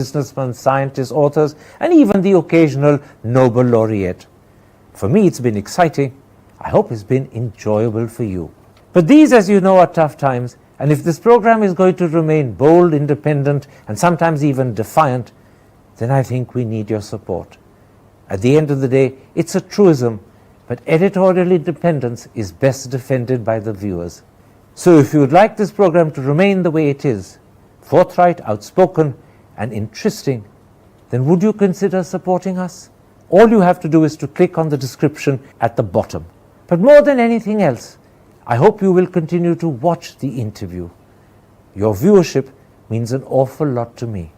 businessmen, scientists, authors, and even the occasional Nobel laureate. For me, it's been exciting. I hope it's been enjoyable for you. But these, as you know, are tough times, and if this program is going to remain bold, independent, and sometimes even defiant, then I think we need your support. At the end of the day, it's a truism, but editorial independence is best defended by the viewers. So if you would like this program to remain the way it is, forthright, outspoken, and interesting, then would you consider supporting us? All you have to do is to click on the description at the bottom. But more than anything else, I hope you will continue to watch the interview. Your viewership means an awful lot to me.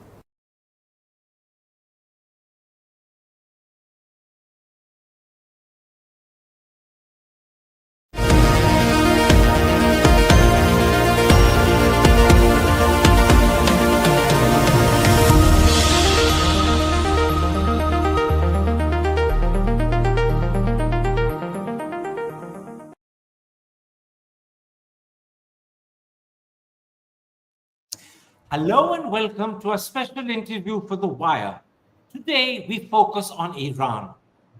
Hello and welcome to a special interview for The Wire. Today we focus on Iran.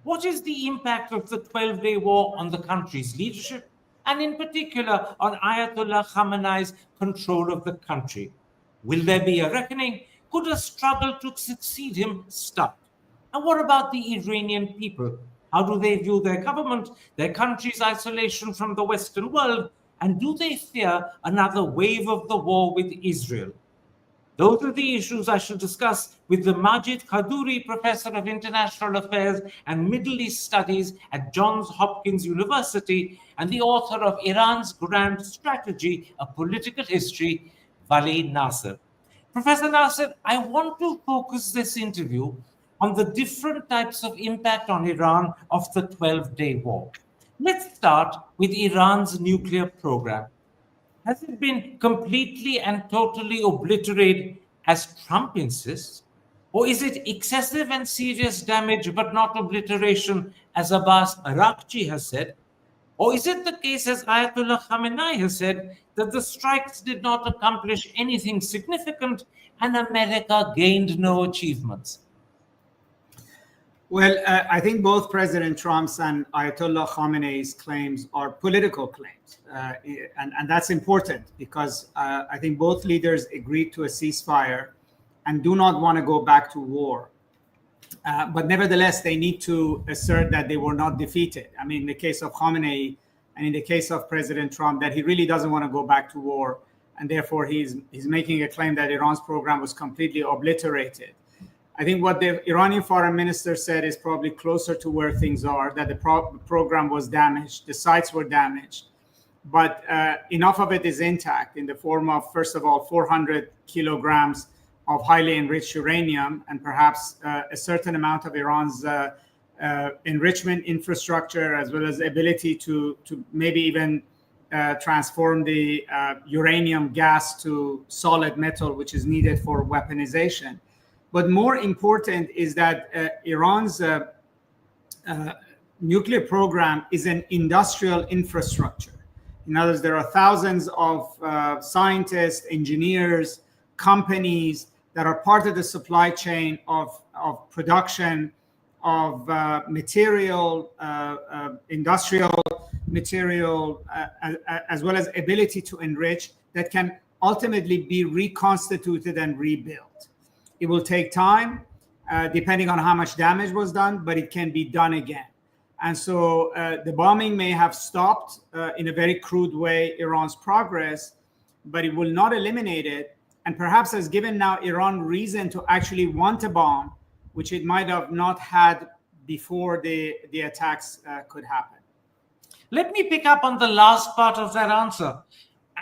What is the impact of the 12-day war on the country's leadership, and in particular on Ayatollah Khamenei's control of the country? Will there be a reckoning? Could a struggle to succeed him start? And what about the Iranian people? How do they view their government, their country's isolation from the Western world, and do they fear another wave of the war with Israel? Those are the issues I shall discuss with the Majid Khaddouri Professor of International Affairs and Middle East Studies at Johns Hopkins University and the author of Iran's Grand Strategy, A Political History, Vali Nasr. Professor Nasr, I want to focus this interview on the different types of impact on Iran of the 12-day war. Let's start with Iran's nuclear program. Has it been completely and totally obliterated, as Trump insists? Or is it excessive and serious damage but not obliteration, as Abbas Araghchi has said? Or is it the case, as Ayatollah Khamenei has said, that the strikes did not accomplish anything significant and America gained no achievements? Well, I think both President Trump's and Ayatollah Khamenei's claims are political claims. And that's important because I think both leaders agreed to a ceasefire and do not want to go back to war. But nevertheless, they need to assert that they were not defeated. I mean, in the case of Khamenei and in the case of President Trump, that he really doesn't want to go back to war. And therefore, he's making a claim that Iran's program was completely obliterated. I think what the Iranian foreign minister said is probably closer to where things are, that the program was damaged, the sites were damaged, but enough of it is intact in the form of, first of all, 400 kilograms of highly enriched uranium and perhaps a certain amount of Iran's enrichment infrastructure, as well as ability to maybe even transform the uranium gas to solid metal, which is needed for weaponization. But more important is that Iran's nuclear program is an industrial infrastructure. In other words, there are thousands of scientists, engineers, companies that are part of the supply chain of production of material, industrial material, as well as ability to enrich, that can ultimately be reconstituted and rebuilt. It will take time, depending on how much damage was done, but it can be done again. And so the bombing may have stopped in a very crude way Iran's progress, but it will not eliminate it, and perhaps has given now Iran reason to actually want a bomb, which it might have not had before the attacks could happen. Let me pick up on the last part of that answer.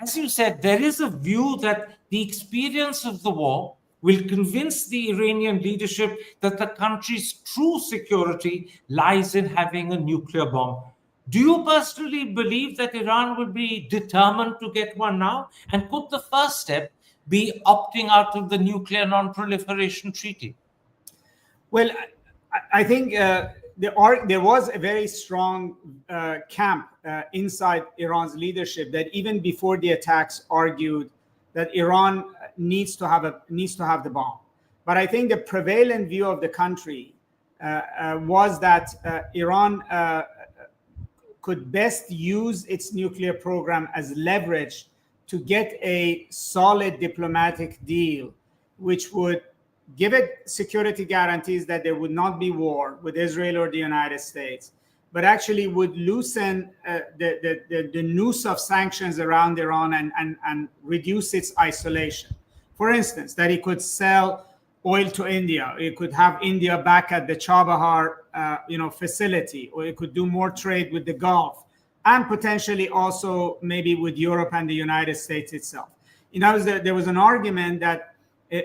As you said, there is a view that the experience of the war will convince the Iranian leadership that the country's true security lies in having a nuclear bomb. Do you personally believe that Iran will be determined to get one now? And could the first step be opting out of the nuclear non-proliferation treaty? Well, I think there was a very strong camp inside Iran's leadership that even before the attacks argued that Iran needs to have the bomb. But I think the prevalent view of the country was that Iran could best use its nuclear program as leverage to get a solid diplomatic deal, which would give it security guarantees that there would not be war with Israel or the United States, but actually would loosen the noose of sanctions around Iran and reduce its isolation. For instance, that it could sell oil to India, it could have India back at the Chabahar facility, or it could do more trade with the Gulf, and potentially also maybe with Europe and the United States itself. There was an argument that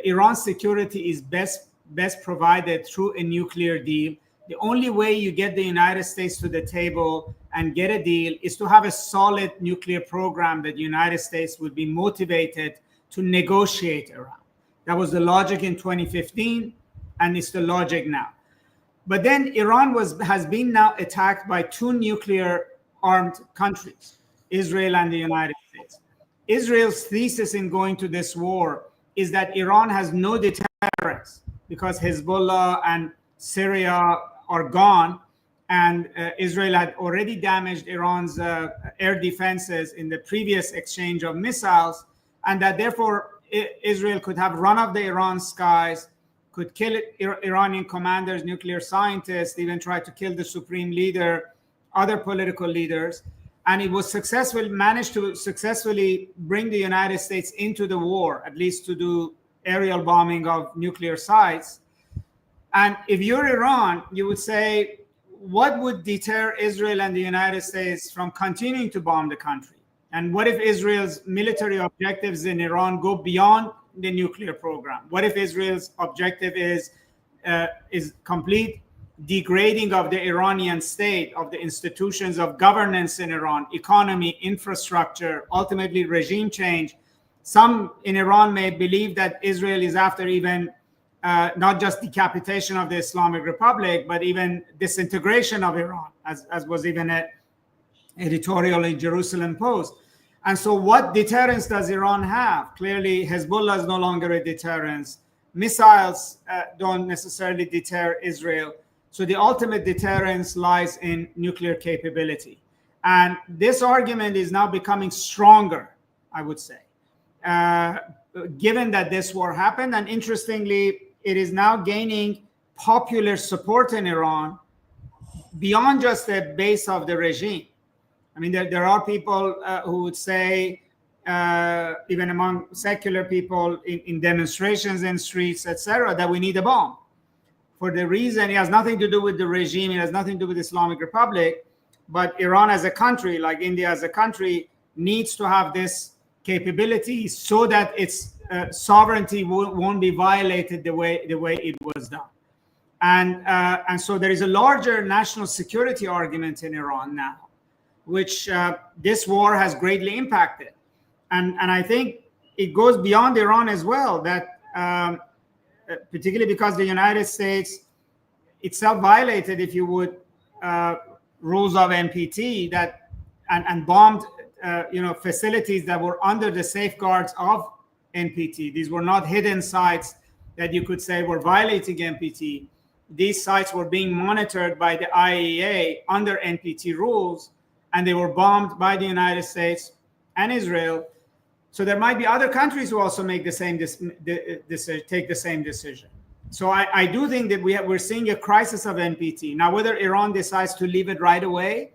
Iran's security is best provided through a nuclear deal. The only way you get the United States to the table and get a deal is to have a solid nuclear program that the United States would be motivated to negotiate around. That was the logic in 2015, and it's the logic now. But then Iran has been now attacked by two nuclear armed countries, Israel and the United States. Israel's thesis in going to this war is that Iran has no deterrence because Hezbollah and Syria are gone, and Israel had already damaged Iran's air defenses in the previous exchange of missiles, and that therefore Israel could have run off the Iran skies, could kill Iranian commanders, nuclear scientists, even try to kill the supreme leader, other political leaders. And it was managed to successfully bring the United States into the war, at least to do aerial bombing of nuclear sites. And if you're Iran, you would say, what would deter Israel and the United States from continuing to bomb the country? And what if Israel's military objectives in Iran go beyond the nuclear program? What if Israel's objective is complete degrading of the Iranian state, of the institutions of governance in Iran, economy, infrastructure, ultimately regime change? Some in Iran may believe that Israel is after even not just decapitation of the Islamic Republic, but even disintegration of Iran, as was even an editorial in Jerusalem Post. And so what deterrence does Iran have? Clearly, Hezbollah is no longer a deterrence. Missiles don't necessarily deter Israel. So the ultimate deterrence lies in nuclear capability. And this argument is now becoming stronger, I would say, given that this war happened. And interestingly, it is now gaining popular support in Iran beyond just the base of the regime. I mean, there are people who would say, even among secular people in demonstrations in streets, etc., that we need a bomb. For the reason, it has nothing to do with the regime, it has nothing to do with the Islamic Republic, but Iran as a country, like India as a country, needs to have this capability so that its sovereignty won't be violated the way it was done. And so there is a larger national security argument in Iran now, which this war has greatly impacted. And I think it goes beyond Iran as well, that particularly because the United States itself violated, if you would, rules of NPT that and bombed facilities that were under the safeguards of NPT. These were not hidden sites that you could say were violating NPT. These sites were being monitored by the IAEA under NPT rules, and they were bombed by the United States and Israel. So there might be other countries who also make the same take the same decision. So I do think that we're seeing a crisis of NPT. Now, whether Iran decides to leave it right away,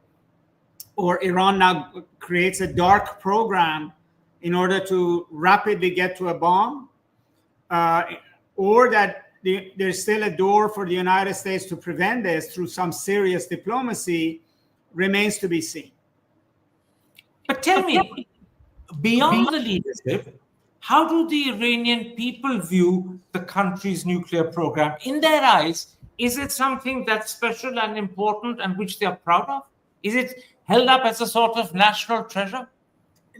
or Iran now creates a dark program in order to rapidly get to a bomb, or that there's still a door for the United States to prevent this through some serious diplomacy, remains to be seen. But tell me, beyond the leadership, how do the Iranian people view the country's nuclear program? In their eyes, is it something that's special and important and which they are proud of? Is it held up as a sort of national treasure?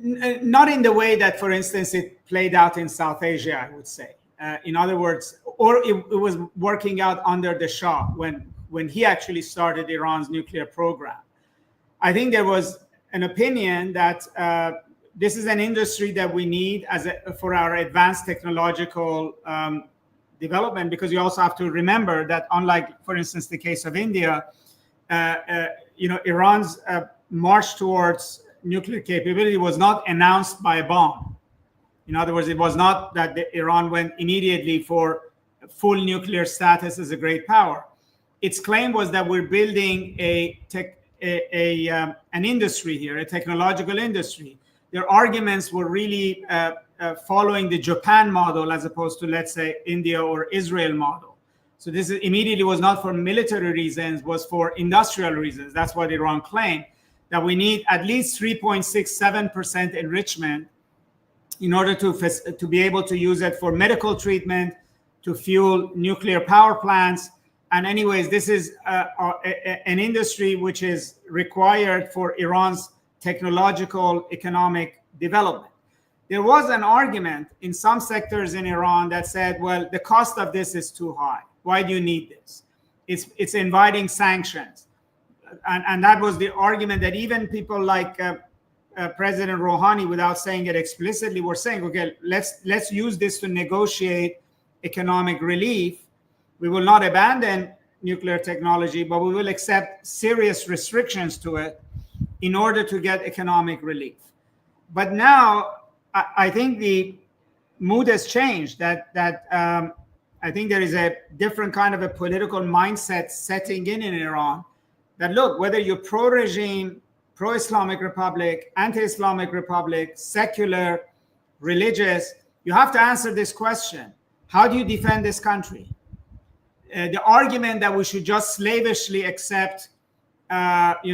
Not in the way that, for instance, it played out in South Asia, I would say. In other words, or it was working out under the Shah when he actually started Iran's nuclear program. I think there was an opinion that this is an industry that we need for our advanced technological development, because you also have to remember that, unlike, for instance, the case of India, Iran's march towards nuclear capability was not announced by a bomb. In other words, it was not that Iran went immediately for full nuclear status as a great power. Its claim was that we're building an industry here, a technological industry. Their arguments were really following the Japan model as opposed to, let's say, India or Israel model. So this immediately was not for military reasons, was for industrial reasons. That's what Iran claimed, that we need at least 3.67% enrichment in order to be able to use it for medical treatment, to fuel nuclear power plants. And anyways, this is an industry which is required for Iran's technological economic development. There was an argument in some sectors in Iran that said, well, the cost of this is too high. Why do you need this? It's inviting sanctions. And that was the argument that even people like President Rouhani, without saying it explicitly, were saying, okay, let's use this to negotiate economic relief. We will not abandon nuclear technology, but we will accept serious restrictions to it in order to get economic relief. But now I think the mood has changed, that I think there is a different kind of a political mindset setting in Iran, that look, whether you're pro-regime, pro-Islamic Republic, anti-Islamic Republic, secular, religious, you have to answer this question. How do you defend this country? The argument that we should just slavishly accept, whatever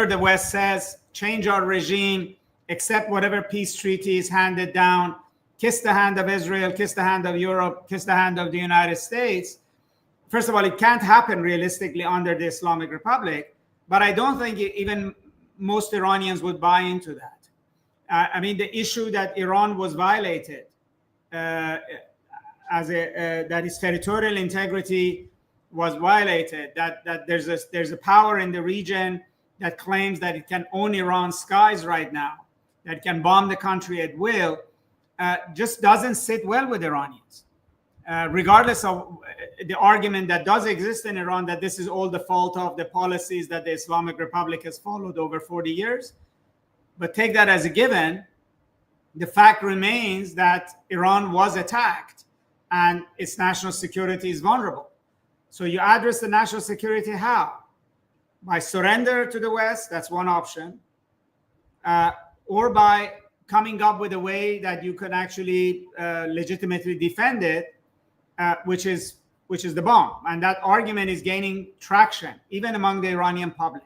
the West says, change our regime, accept whatever peace treaty is handed down, kiss the hand of Israel, kiss the hand of Europe, kiss the hand of the United States. First of all, it can't happen realistically under the Islamic Republic, but I don't think even most Iranians would buy into that. I mean, the issue that Iran was violated, that its territorial integrity was violated, that there's a power in the region that claims that it can own Iran's skies right now, that it can bomb the country at will, just doesn't sit well with Iranians. Regardless of the argument that does exist in Iran, that this is all the fault of the policies that the Islamic Republic has followed over 40 years. But take that as a given, the fact remains that Iran was attacked and its national security is vulnerable. So you address the national security how? By surrender to the West, that's one option, or by coming up with a way that you can actually legitimately defend it, which is the bomb. And that argument is gaining traction, even among the Iranian public.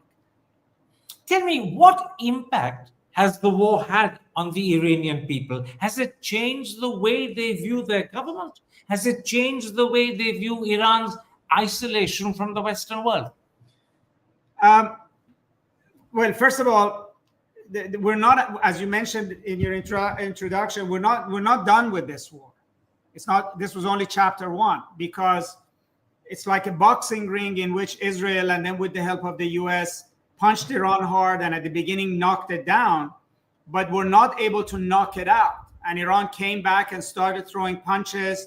Tell me, what impact has the war had on the Iranian people? Has it changed the way they view their government? Has it changed the way they view Iran's isolation from the Western world? Well, first of all, we're not, as you mentioned in your introduction, we're not done with this war. It's not. This was only chapter 1, because it's like a boxing ring in which Israel, and then with the help of the US, punched Iran hard and at the beginning knocked it down, but were not able to knock it out. And Iran came back and started throwing punches.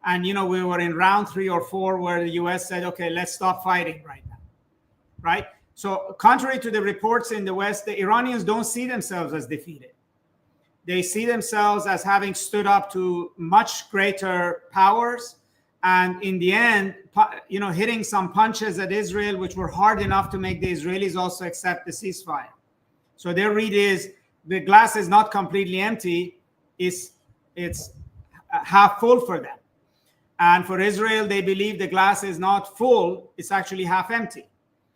And, we were in round 3 or 4 where the US said, okay, let's stop fighting right now, right? So contrary to the reports in the West, the Iranians don't see themselves as defeated. They see themselves as having stood up to much greater powers. And in the end, hitting some punches at Israel, which were hard enough to make the Israelis also accept the ceasefire. So their read is the glass is not completely empty, it's half full for them. And for Israel, they believe the glass is not full, it's actually half empty.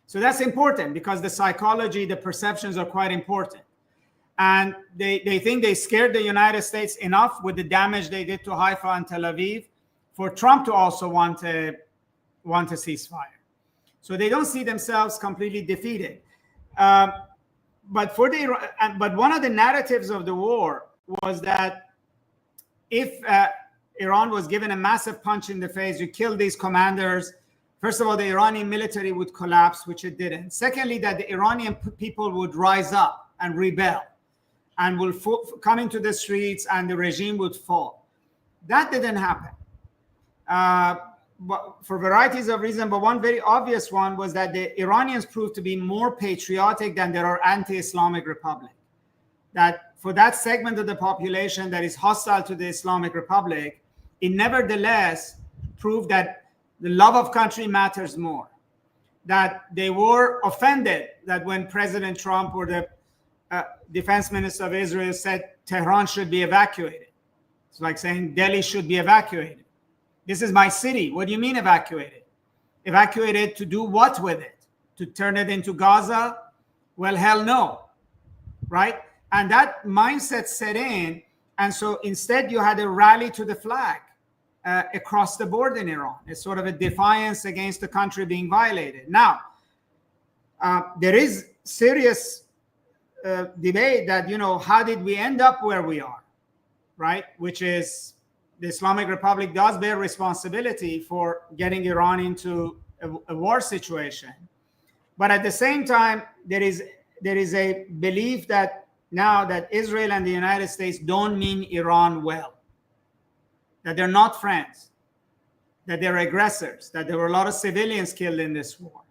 So that's important, because the psychology, the perceptions are quite important. And they think they scared the United States enough with the damage they did to Haifa and Tel Aviv for Trump to also want a ceasefire. So they don't see themselves completely defeated. But one of the narratives of the war was that if Iran was given a massive punch in the face, you kill these commanders, first of all, the Iranian military would collapse, which it didn't. Secondly, that the Iranian people would rise up and rebel and will come into the streets and the regime would fall. That didn't happen. For varieties of reasons, but one very obvious one was that the Iranians proved to be more patriotic than there are anti-Islamic Republic. That for that segment of the population that is hostile to the Islamic Republic, it nevertheless proved that the love of country matters more. That they were offended that when President Trump or the defense minister of Israel said Tehran should be evacuated. It's like saying Delhi should be evacuated. This is my city. What do you mean evacuated? Evacuated to do what with it? To turn it into Gaza? Well, hell no, right? And that mindset set in. And so instead you had a rally to the flag across the board in Iran. It's sort of a defiance against the country being violated. Now, there is serious debate that, how did we end up where we are, right? Which is the Islamic Republic does bear responsibility for getting Iran into a war situation. But at the same time, there is a belief that now that Israel and the United States don't mean Iran well, that they're not friends, that they're aggressors, that there were a lot of civilians killed in this war,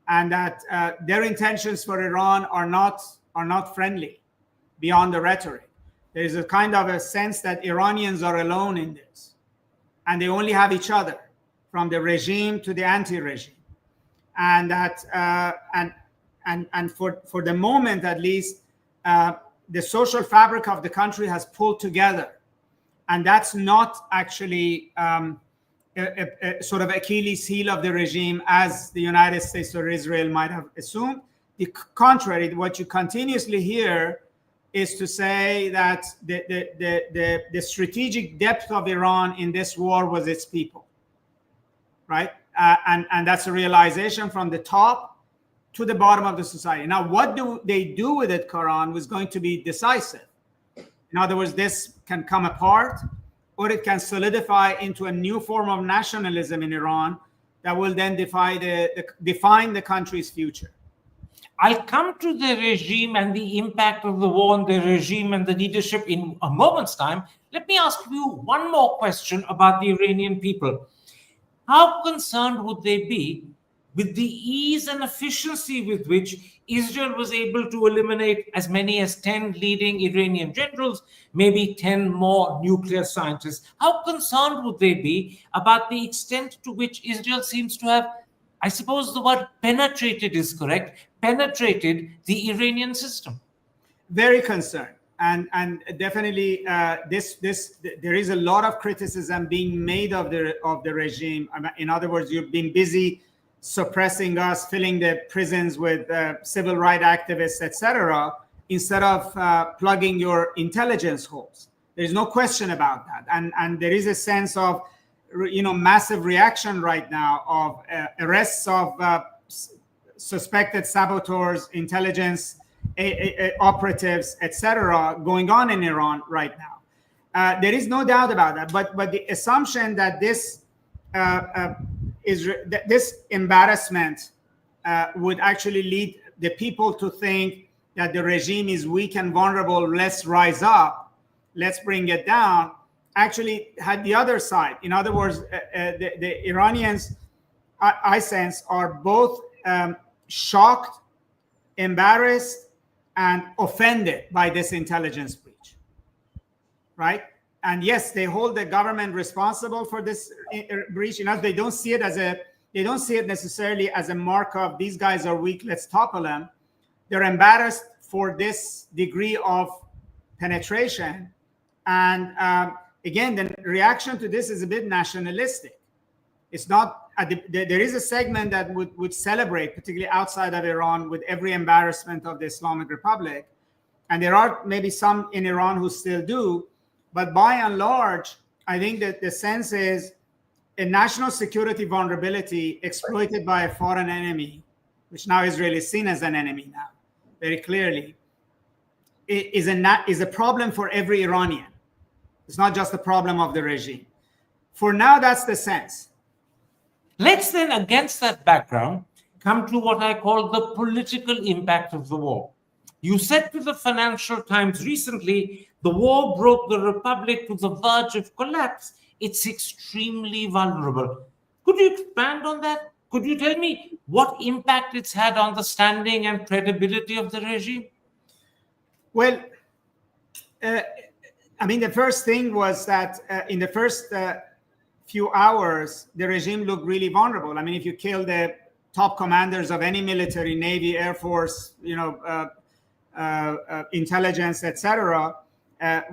and that their intentions for Iran are not friendly beyond the rhetoric. There is a kind of a sense that Iranians are alone in this, and they only have each other, from the regime to the anti-regime, and that and for the moment at least, the social fabric of the country has pulled together, and that's not actually a sort of Achilles heel of the regime as the United States or Israel might have assumed. The contrary, what you continuously hear is to say that the strategic depth of Iran in this war was its people, right? And that's a realization from the top to the bottom of the society. Now, what do they do with it, Quran, was going to be decisive. In other words, this can come apart, or it can solidify into a new form of nationalism in Iran that will then define the country's future. I'll come to the regime and the impact of the war on the regime and the leadership in a moment's time. Let me ask you one more question about the Iranian people. How concerned would they be with the ease and efficiency with which Israel was able to eliminate as many as 10 leading Iranian generals, maybe 10 more nuclear scientists? How concerned would they be about the extent to which Israel seems to have, I suppose the word penetrated is correct, penetrated the Iranian system? Very concerned. And definitely there is a lot of criticism being made of the regime. In other words, you've been busy suppressing us, filling the prisons with civil rights activists, etc., instead of plugging your intelligence holes. There's no question about that. And there is a sense of massive reaction right now of arrests of suspected saboteurs, intelligence operatives, etc., going on in Iran right now. There is no doubt about that. But the assumption that this embarrassment would actually lead the people to think that the regime is weak and vulnerable, let's rise up, let's bring it down, actually had the other side. In other words, the Iranians, I sense, are both shocked, embarrassed, and offended by this intelligence breach, right? And yes, they hold the government responsible for this breach. They don't see it necessarily as a mark of these guys are weak, let's topple them. They're embarrassed for this degree of penetration. And again, the reaction to this is a bit nationalistic. It's not, there is a segment that would celebrate, particularly outside of Iran, with every embarrassment of the Islamic Republic. And there are maybe some in Iran who still do. But by and large, I think that the sense is a national security vulnerability exploited by a foreign enemy, which now Israel is seen as an enemy now, very clearly, is a problem for every Iranian. It's not just a problem of the regime. For now, that's the sense. Let's then, against that background, come to what I call the political impact of the war. You said to the Financial Times recently The war broke the republic to the verge of collapse. It's extremely vulnerable. Could you expand on that? Could you tell me what impact it's had on the standing and credibility of the regime? Well, the first thing was that in the first few hours, the regime looked really vulnerable. If you kill the top commanders of any military, Navy, Air Force, intelligence, etc.,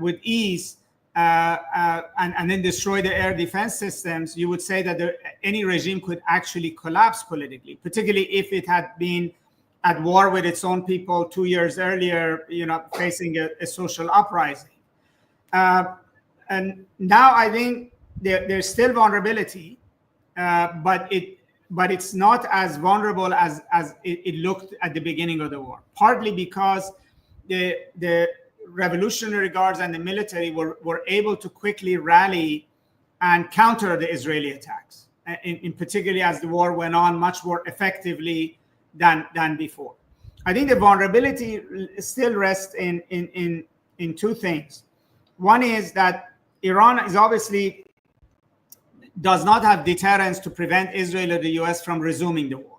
with ease, and then destroy the air defense systems, you would say that any regime could actually collapse politically, particularly if it had been at war with its own people 2 years earlier, facing a social uprising. And now I think there's still vulnerability, but it's not as vulnerable as it looked at the beginning of the war, partly because the Revolutionary Guards and the military were able to quickly rally and counter the Israeli attacks, in particularly as the war went on much more effectively than before. I think the vulnerability still rests in two things. One is that Iran is obviously does not have deterrence to prevent Israel or the US from resuming the war.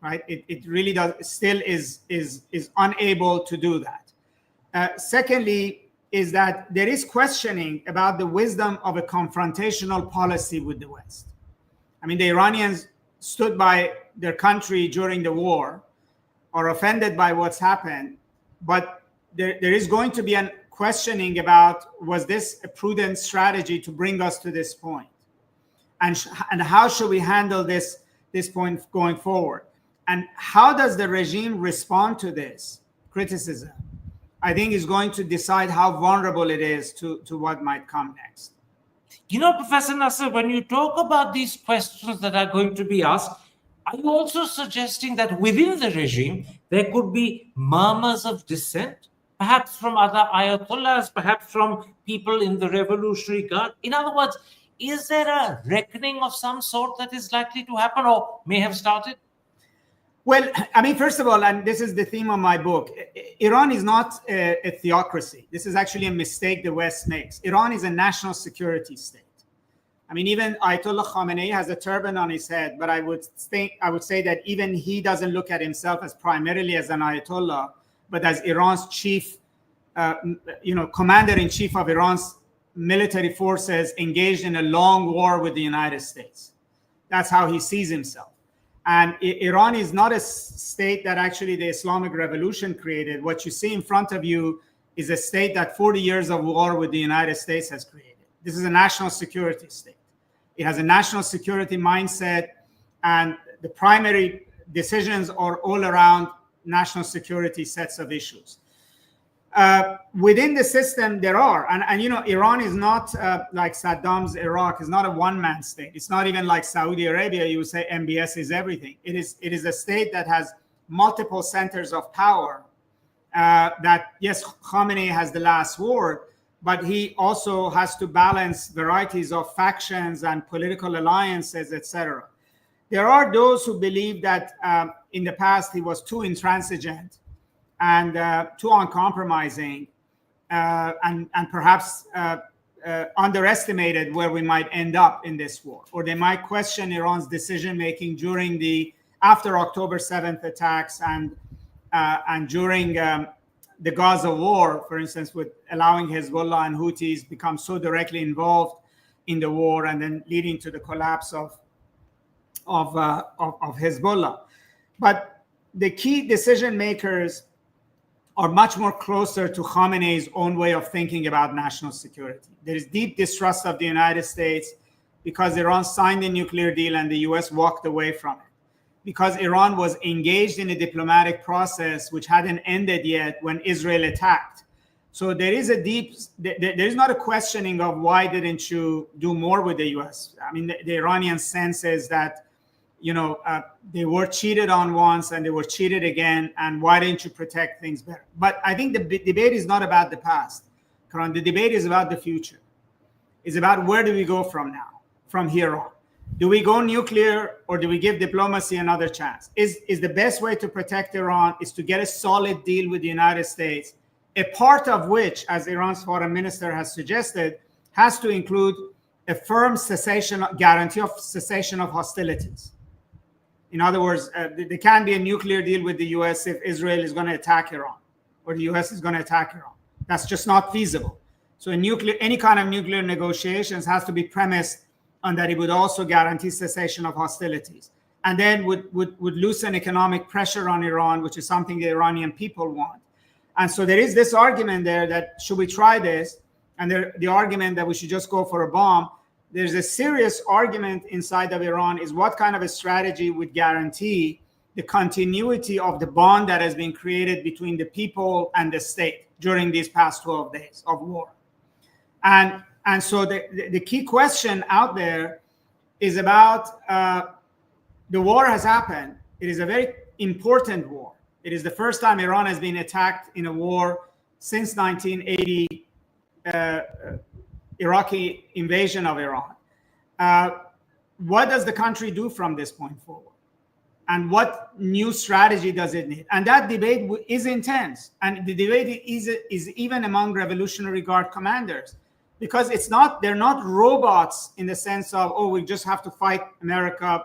Right? It really still is unable to do that. Secondly, is that there is questioning about the wisdom of a confrontational policy with the West. The Iranians stood by their country during the war, are offended by what's happened, but there is going to be a questioning about, was this a prudent strategy to bring us to this point? And how should we handle this point going forward? And how does the regime respond to this criticism? I think is going to decide how vulnerable it is to what might come next. Professor Nasr, when you talk about these questions that are going to be asked, are you also suggesting that within the regime, there could be murmurs of dissent, perhaps from other ayatollahs, perhaps from people in the Revolutionary Guard? In other words, is there a reckoning of some sort that is likely to happen or may have started? Well, first of all, and this is the theme of my book, Iran is not a theocracy. This is actually a mistake the West makes. Iran is a national security state. Even Ayatollah Khamenei has a turban on his head, but I would say that even he doesn't look at himself as primarily as an Ayatollah, but as Iran's chief, commander-in-chief of Iran's military forces engaged in a long war with the United States. That's how he sees himself. And Iran is not a state that actually the Islamic Revolution created. What you see in front of you is a state that 40 years of war with the United States has created. This is a national security state. It has a national security mindset, and the primary decisions are all around national security sets of issues. Within the system, there are, and Iran is not like Saddam's Iraq, is not a one-man state. It's not even like Saudi Arabia. You would say MBS is everything. It is a state that has multiple centers of power. That yes, Khamenei has the last word, but he also has to balance varieties of factions and political alliances, etc. There are those who believe that in the past he was too intransigent and too uncompromising, and perhaps underestimated where we might end up in this war, or they might question Iran's decision-making during after October 7th attacks and during the Gaza war, for instance, with allowing Hezbollah and Houthis become so directly involved in the war and then leading to the collapse of Hezbollah. But the key decision makers are much more closer to Khamenei's own way of thinking about national security. There is deep distrust of the United States because Iran signed a nuclear deal and the US walked away from it. Because Iran was engaged in a diplomatic process which hadn't ended yet when Israel attacked. So there is there is not a questioning of why didn't you do more with the US. The Iranian sense is that they were cheated on once and they were cheated again, and why didn't you protect things better? But I think the debate is not about the past, Karan. The debate is about the future. It's about where do we go from here on. Do we go nuclear or do we give diplomacy another chance? Is the best way to protect Iran is to get a solid deal with the United States a part of which, as Iran's foreign minister has suggested, has to include a firm guarantee of cessation of hostilities. In other words, there can be a nuclear deal with the US if Israel is going to attack Iran or the US is going to attack Iran. That's just not feasible. So any kind of nuclear negotiations has to be premised on that it would also guarantee cessation of hostilities, and then would loosen economic pressure on Iran, which is something the Iranian people want. And so there is this argument there that should we try this? And the argument that we should just go for a bomb. There's a serious argument inside of Iran is what kind of a strategy would guarantee the continuity of the bond that has been created between the people and the state during these past 12 days of war. And so the key question out there is about the war has happened. It is a very important war. It is the first time Iran has been attacked in a war since 1980, Iraqi invasion of Iran. What does the country do from this point forward? And what new strategy does it need? And that debate is intense. And the debate is even among Revolutionary Guard commanders, because they're not robots in the sense of, oh, we just have to fight America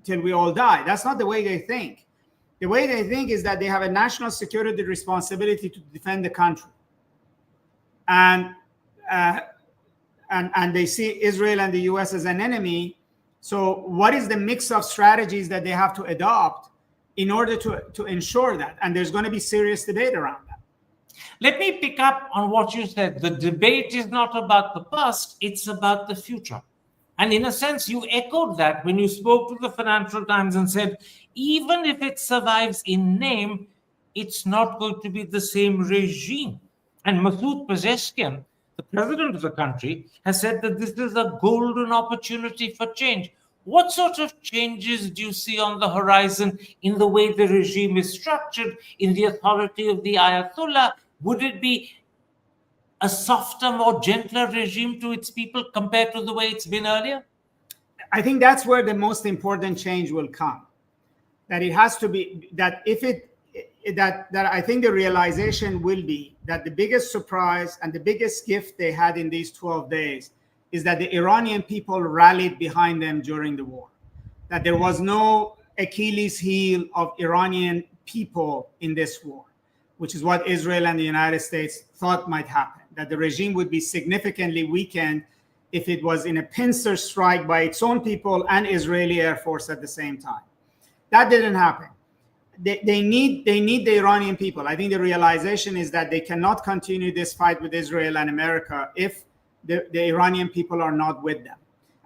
till we all die. That's not the way they think. The way they think is that they have a national security responsibility to defend the country. And they see Israel and the US as an enemy. So what is the mix of strategies that they have to adopt in order to ensure that? And there's going to be serious debate around that. Let me pick up on what you said. The debate is not about the past, it's about the future. And in a sense, you echoed that when you spoke to the Financial Times and said, even if it survives in name, it's not going to be the same regime. And Masoud Pezeshkian, the president of the country, has said that this is a golden opportunity for change. What sort of changes do you see on the horizon in the way the regime is structured, in the authority of the Ayatollah? Would it be a softer, more gentler regime to its people compared to the way it's been earlier? I think that's where the most important change will come. That it has to be, that if it, that I think the realization will be that the biggest surprise and the biggest gift they had in these 12 days is that the Iranian people rallied behind them during the war. That there was no Achilles heel of Iranian people in this war, which is what Israel and the United States thought might happen. That the regime would be significantly weakened if it was in a pincer strike by its own people and Israeli Air Force at the same time. That didn't happen. They need the Iranian people. I think the realization is that they cannot continue this fight with Israel and America if the Iranian people are not with them.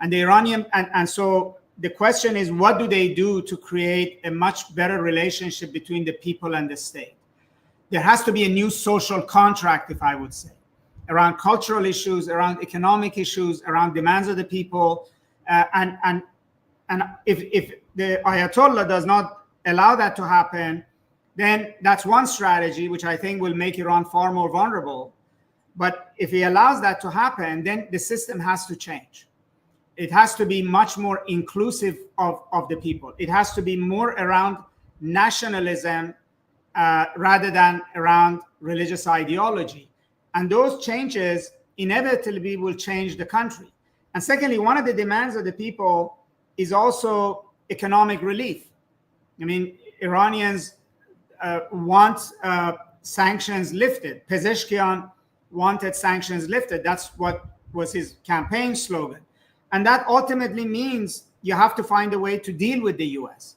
And so the question is, what do they do to create a much better relationship between the people and the state? There has to be a new social contract, if I would say, around cultural issues, around economic issues, around demands of the people. And if the Ayatollah does not allow that to happen, then that's one strategy, which I think will make Iran far more vulnerable. But if he allows that to happen, then the system has to change. It has to be much more inclusive of the people. It has to be more around nationalism rather than around religious ideology. And those changes inevitably will change the country. And secondly, one of the demands of the people is also economic relief. I mean, Iranians want sanctions lifted. Pezeshkian wanted sanctions lifted. That's what was his campaign slogan. And that ultimately means you have to find a way to deal with the US.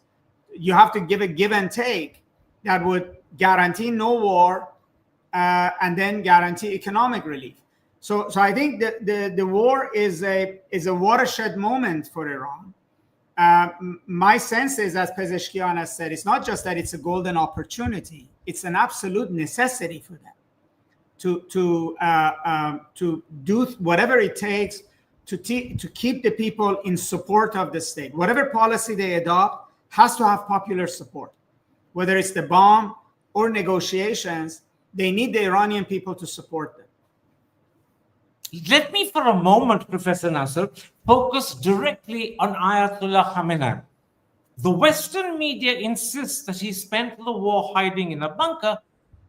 You have to give a give and take that would guarantee no war and then guarantee economic relief. So I think that the war is a watershed moment for Iran. My sense is, as Pezeshkian has said, it's not just that it's a golden opportunity, it's an absolute necessity for them to do whatever it takes to keep the people in support of the state. Whatever policy they adopt has to have popular support. Whether it's the bomb or negotiations, they need the Iranian people to support them. Let me, for a moment, Professor Nasr, focus directly on Ayatollah Khamenei. The Western media insists that he spent the war hiding in a bunker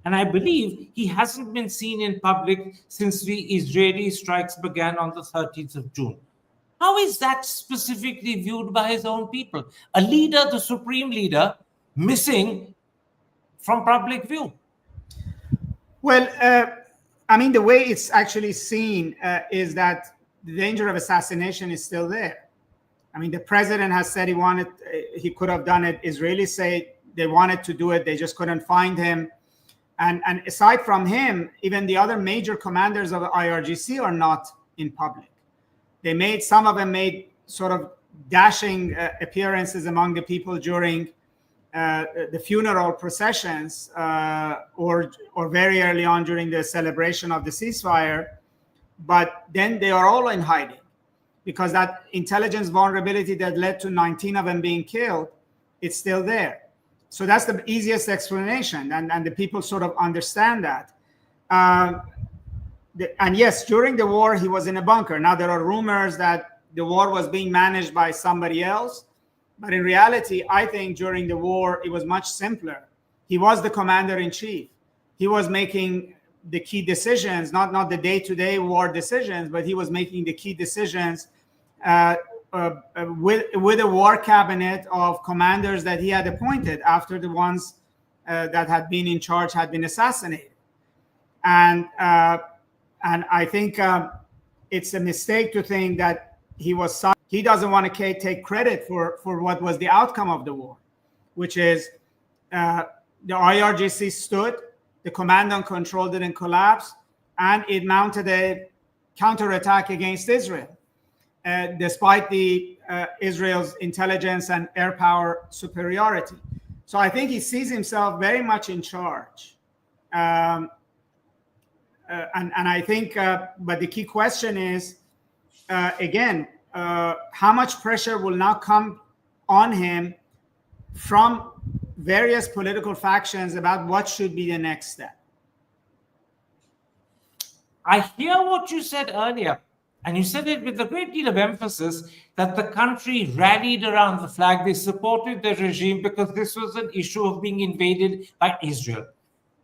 And I believe he hasn't been seen in public since the Israeli strikes began on the 13th of June. How is that specifically viewed by his own people? A leader, the supreme leader, missing from public view? Well, I mean, the way it's actually seen is that the danger of assassination is still there. I mean, the president has said he could have done it. Israelis say they wanted to do it, they just couldn't find him. And aside from him, even the other major commanders of IRGC are not in public. Some of them made sort of dashing appearances among the people during the funeral processions or very early on during the celebration of the ceasefire. But then they are all in hiding because that intelligence vulnerability that led to 19 of them being killed, it's still there. So that's the easiest explanation, and the people sort of understand that. And yes, during the war, he was in a bunker. Now, there are rumors that the war was being managed by somebody else. But in reality, I think during the war, it was much simpler. He was the commander-in-chief. He was making the key decisions, not the day-to-day war decisions, but he was making the key decisions with a war cabinet of commanders that he had appointed after the ones that had been in charge had been assassinated. And I think it's a mistake to think that he doesn't want to take credit for what was the outcome of the war, which is the IRGC stood, the command and control didn't collapse, and it mounted a counterattack against Israel, despite Israel's intelligence and air power superiority. So I think he sees himself very much in charge. And I think, but the key question is, again, how much pressure will now come on him from various political factions about what should be the next step? I hear what you said earlier, and you said it with a great deal of emphasis that the country rallied around the flag. They supported the regime because this was an issue of being invaded by Israel.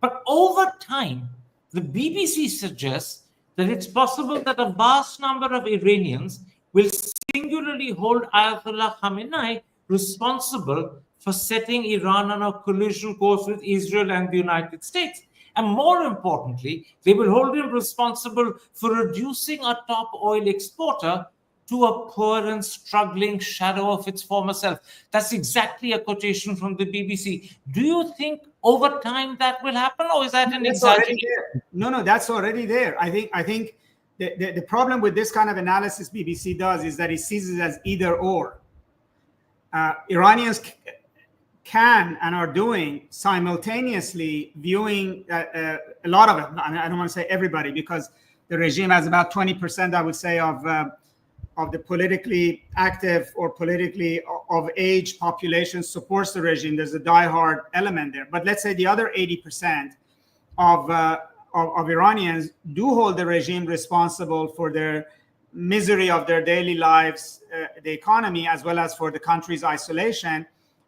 But over time, the BBC suggests that it's possible that a vast number of Iranians will singularly hold Ayatollah Khamenei responsible for setting Iran on a collision course with Israel and the United States. And more importantly, they will hold him responsible for reducing a top oil exporter to a poor and struggling shadow of its former self. That's exactly a quotation from the BBC. Do you think over time that will happen, or is that an exaggeration? No, that's already there. I think the problem with this kind of analysis BBC does is that it sees it as either or. Iranians can and are doing simultaneously viewing a lot of it. I don't want to say everybody, because the regime has about 20%, I would say, of the politically active or politically of age population supports the regime. There's a diehard element there. But let's say the other 80% of Iranians do hold the regime responsible for their misery of their daily lives, the economy, as well as for the country's isolation,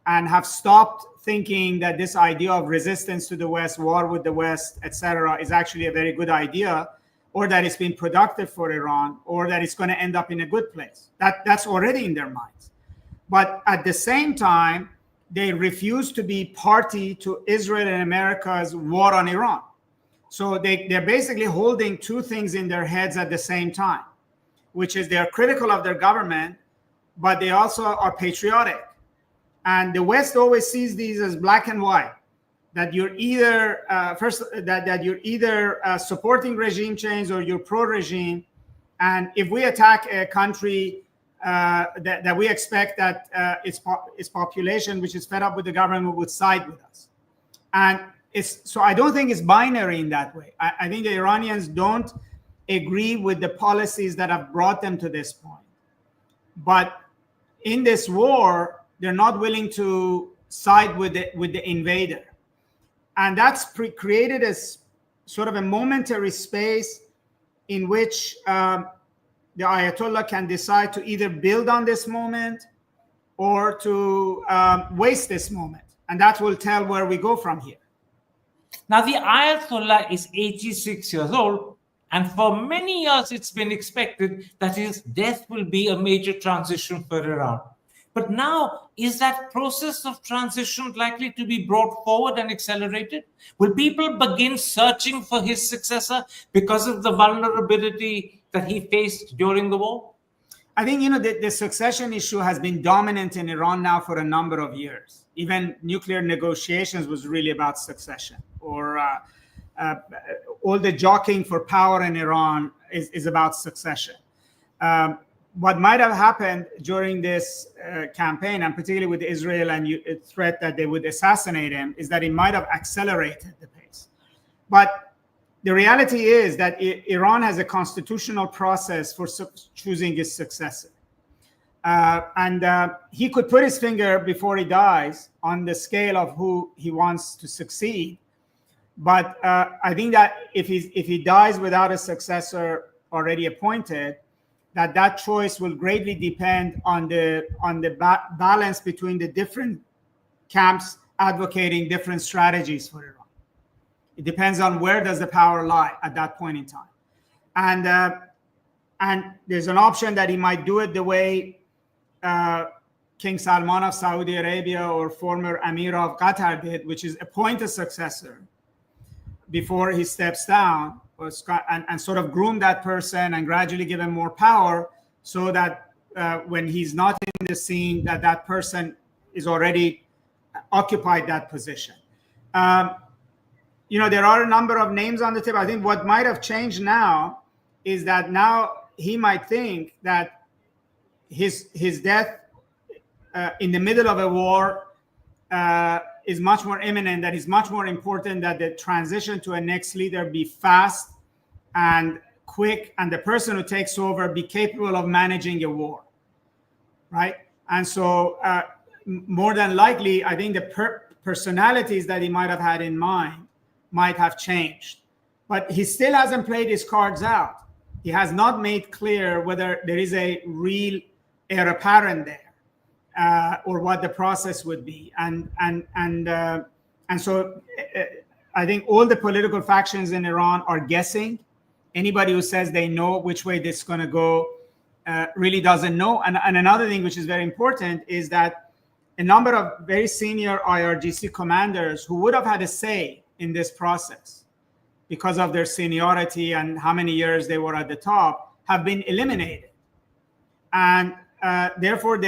and have stopped thinking that this idea of resistance to the West, war with the West, etc., is actually a very good idea, or that it's been productive for Iran, or that it's going to end up in a good place. That's already in their minds. But at the same time, they refuse to be party to Israel and America's war on Iran. So they're basically holding two things in their heads at the same time, which is they're critical of their government, but they also are patriotic. And the West always sees these as black and white, that you're either supporting regime change or you're pro-regime. And if we attack a country that we expect that its population, which is fed up with the government, would side with us. And so I don't think it's binary in that way. I think the Iranians don't agree with the policies that have brought them to this point. But in this war, they're not willing to side with the invader. And that's created as sort of a momentary space in which the Ayatollah can decide to either build on this moment or to waste this moment. And that will tell where we go from here. Now, the Ayatollah is 86 years old, and for many years it's been expected that his death will be a major transition for Iran. But now, is that process of transition likely to be brought forward and accelerated? Will people begin searching for his successor because of the vulnerability that he faced during the war? I think, the succession issue has been dominant in Iran now for a number of years. Even nuclear negotiations was really about succession, or all the jockeying for power in Iran is about succession. What might have happened during this campaign, and particularly with Israel and the threat that they would assassinate him, is that it might have accelerated the pace. But the reality is that Iran has a constitutional process for choosing his successor. And he could put his finger before he dies on the scale of who he wants to succeed. But I think that if he dies without a successor already appointed, that choice will greatly depend on the balance between the different camps advocating different strategies for Iran. It depends on where does the power lie at that point in time. And there's an option that he might do it the way King Salman of Saudi Arabia or former Emir of Qatar did, which is appoint a successor before he steps down, and sort of groom that person and gradually give him more power, so that when he's not in the scene, that person is already occupied that position. There are a number of names on the table. I think what might have changed now is that now he might think that his death in the middle of a war is much more imminent, that is much more important, that the transition to a next leader be fast and quick, and the person who takes over be capable of managing a war, right? And so more than likely, I think the personalities that he might have had in mind might have changed. But he still hasn't played his cards out. He has not made clear whether there is a real heir apparent there, or what the process would be. And so I think all the political factions in Iran are guessing. Anybody who says they know which way this is going to go really doesn't know. And another thing which is very important is that a number of very senior IRGC commanders who would have had a say in this process because of their seniority and how many years they were at the top have been eliminated. And therefore,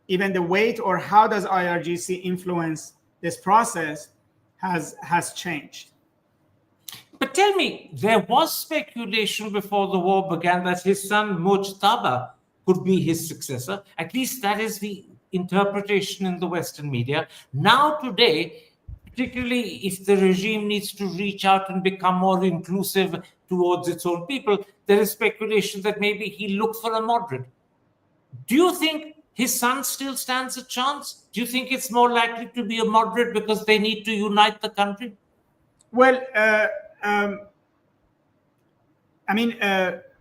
even the weight or how does IRGC influence this process has changed. But tell me, there was speculation before the war began that his son Mujtaba could be his successor. At least that is the interpretation in the Western media. Now today, particularly if the regime needs to reach out and become more inclusive towards its own people, there is speculation that maybe he looked for a moderate. Do you think his son still stands a chance? Do you think it's more likely to be a moderate because they need to unite the country? Well,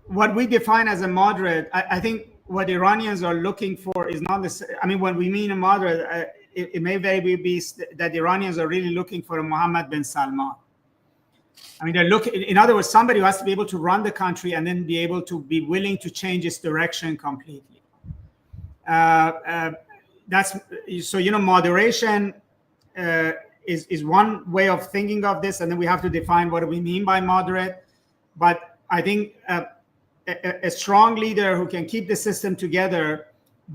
what we define as a moderate, I think what Iranians are looking for is not this. When we mean a moderate, it may very be that Iranians are really looking for a Mohammed bin Salman. They're looking, in other words, somebody who has to be able to run the country and then be able to be willing to change its direction completely. Moderation is one way of thinking of this, and then we have to define what do we mean by moderate. But I think a strong leader who can keep the system together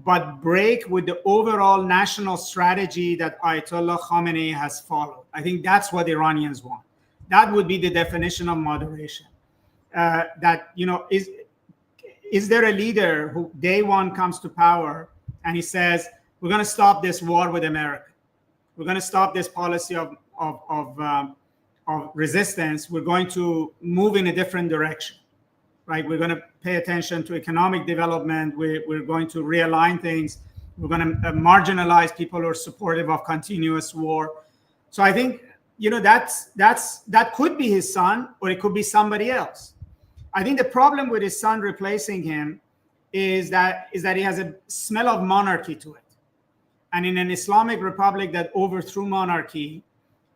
but break with the overall national strategy that Ayatollah Khamenei has followed. I think that's what Iranians want. That would be the definition of moderation. Is there a leader who day one comes to power and he says, we're going to stop this war with America. We're going to stop this policy of resistance. We're going to move in a different direction, right? We're going to pay attention to economic development. We're going to realign things. We're going to marginalize people who are supportive of continuous war. So I think, that could be his son, or it could be somebody else. I think the problem with his son replacing him is that he has a smell of monarchy to it. And in an Islamic republic that overthrew monarchy,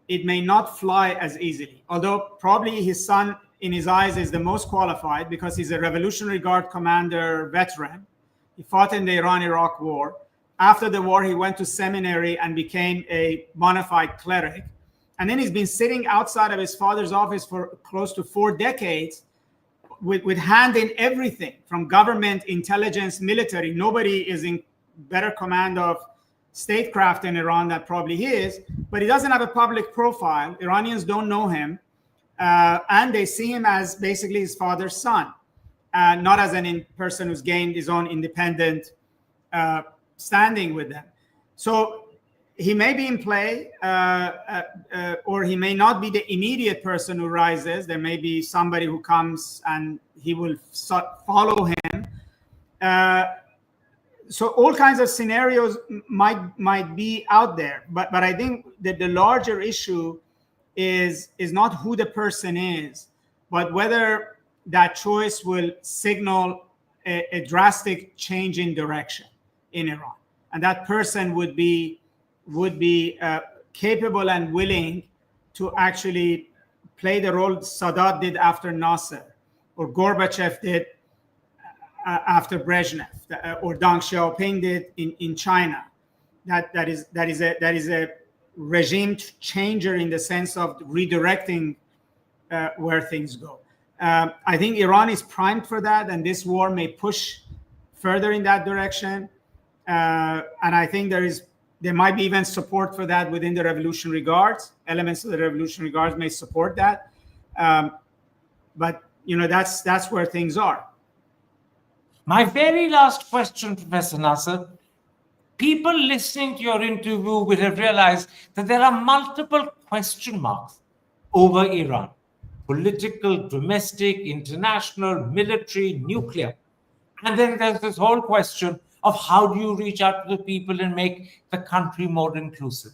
it may not fly as easily. Although probably his son, in his eyes, is the most qualified because he's a Revolutionary Guard commander veteran. He fought in the Iran-Iraq War. After the war, he went to seminary and became a bona fide cleric. And then he's been sitting outside of his father's office for close to 4 decades with hand in everything from government, intelligence, military. Nobody is in better command of statecraft in Iran than probably he is, but he doesn't have a public profile. Iranians don't know him, and they see him as basically his father's son, not as a person who's gained his own independent standing with them. So he may be in play, or he may not be the immediate person who rises. There may be somebody who comes and he will follow him. So all kinds of scenarios might be out there, but I think that the larger issue is not who the person is, but whether that choice will signal a drastic change in direction in Iran, and that person would be capable and willing to actually play the role Sadat did after Nasser, or Gorbachev did after Brezhnev, or Deng Xiaoping did in China. That is a regime changer in the sense of redirecting where things go. I think Iran is primed for that, and this war may push further in that direction. And I think there might be even support for that within the Revolutionary Guards. Elements of the Revolutionary Guards may support that, but that's where things are. My very last question, Professor Nasr. People listening to your interview will have realized that there are multiple question marks over Iran: political, domestic, international, military, nuclear. And then there's this whole question of how do you reach out to the people and make the country more inclusive.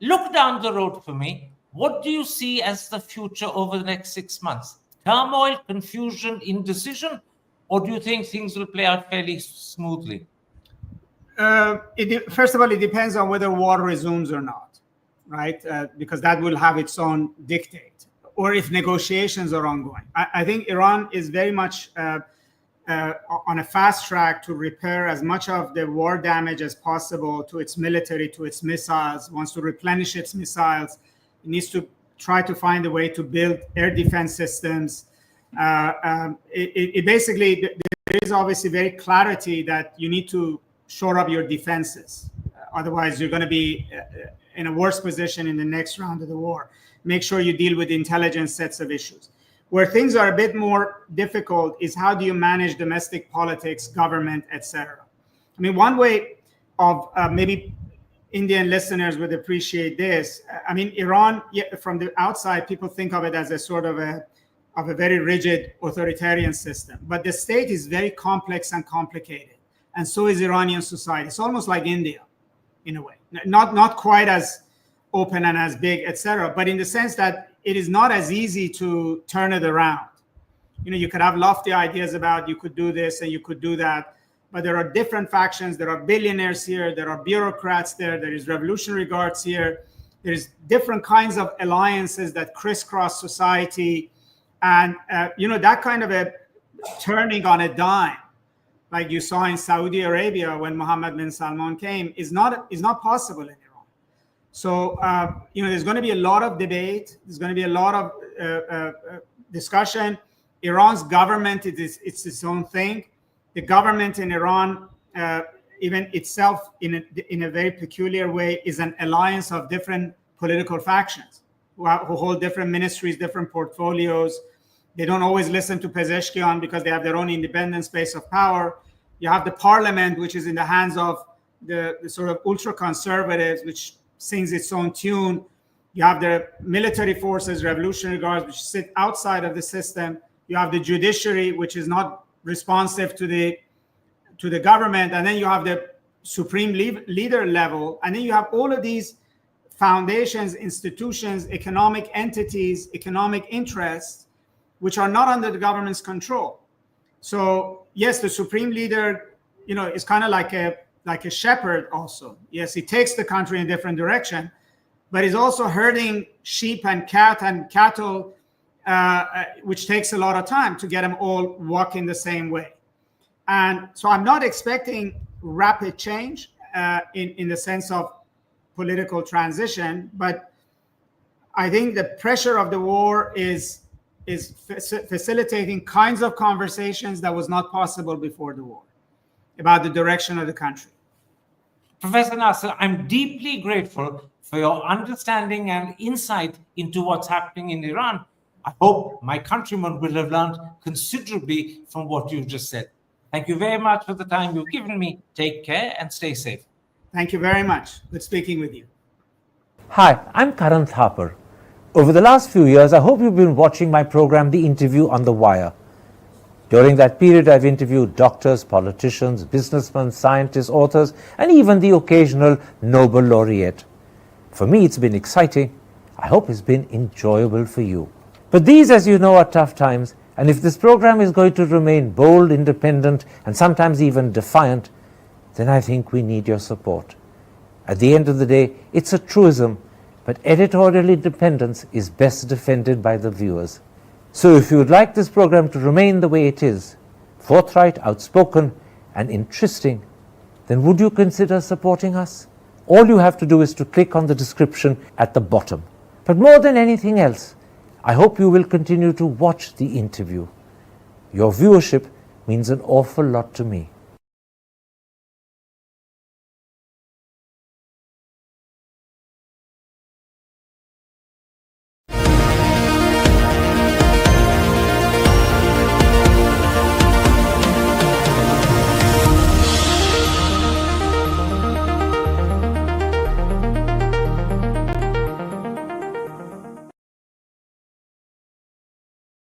Look down the road for me. What do you see as the future over the next 6 months? Turmoil, confusion, indecision? Or do you think things will play out fairly smoothly? First of all, it depends on whether war resumes or not, right? Because that will have its own dictate, or if negotiations are ongoing. I think Iran is very much on a fast track to repair as much of the war damage as possible to its military, to its missiles. Wants to replenish its missiles. It needs to try to find a way to build air defense systems. It basically, there is obviously very clarity that you need to shore up your defenses. Otherwise, you're going to be in a worse position in the next round of the war. Make sure you deal with intelligence sets of issues. Where things are a bit more difficult is how do you manage domestic politics, government, etc. I mean, one way of maybe Indian listeners would appreciate this. I mean, Iran, from the outside, people think of it as a sort of a very rigid authoritarian system. But the state is very complex and complicated. And so is Iranian society. It's almost like India, in a way. Not quite as open and as big, etc., but in the sense that it is not as easy to turn it around. You could have lofty ideas about you could do this and you could do that, but there are different factions. There are billionaires here. There are bureaucrats there. There is Revolutionary Guards here. There's different kinds of alliances that crisscross society. And, that kind of a turning on a dime, like you saw in Saudi Arabia when Mohammed bin Salman came, is not possible in Iran. So, there's going to be a lot of debate. There's going to be a lot of discussion. Iran's government, it's its own thing. The government in Iran, even itself, in a very peculiar way, is an alliance of different political factions who hold different ministries, different portfolios. They don't always listen to Pezeshkian because they have their own independent space of power. You have the parliament, which is in the hands of the sort of ultra-conservatives, which sings its own tune. You have the military forces, Revolutionary Guards, which sit outside of the system. You have the judiciary, which is not responsive to the government. And then you have the supreme leader level. And then you have all of these foundations, institutions, economic entities, economic interests, which are not under the government's control. So yes, the supreme leader, is kind of like a shepherd also. Yes, he takes the country in a different direction, but is also herding sheep and cattle, which takes a lot of time to get them all walking the same way. And so I'm not expecting rapid change in the sense of political transition, but I think the pressure of the war is facilitating kinds of conversations that was not possible before the war about the direction of the country. Professor Nasr, I'm deeply grateful for your understanding and insight into what's happening in Iran. I hope my countrymen will have learned considerably from what you've just said. Thank you very much for the time you've given me. Take care and stay safe. Thank you very much. Good speaking with you. Hi, I'm Karan Thapar. Over the last few years, I hope you've been watching my program, The Interview on the Wire. During that period, I've interviewed doctors, politicians, businessmen, scientists, authors, and even the occasional Nobel laureate. For me, it's been exciting. I hope it's been enjoyable for you. But these, as you know, are tough times, and if this program is going to remain bold, independent, and sometimes even defiant, then I think we need your support. At the end of the day, it's a truism, but editorial independence is best defended by the viewers. So if you would like this program to remain the way it is, forthright, outspoken, and interesting, then would you consider supporting us? All you have to do is to click on the description at the bottom. But more than anything else, I hope you will continue to watch The Interview. Your viewership means an awful lot to me.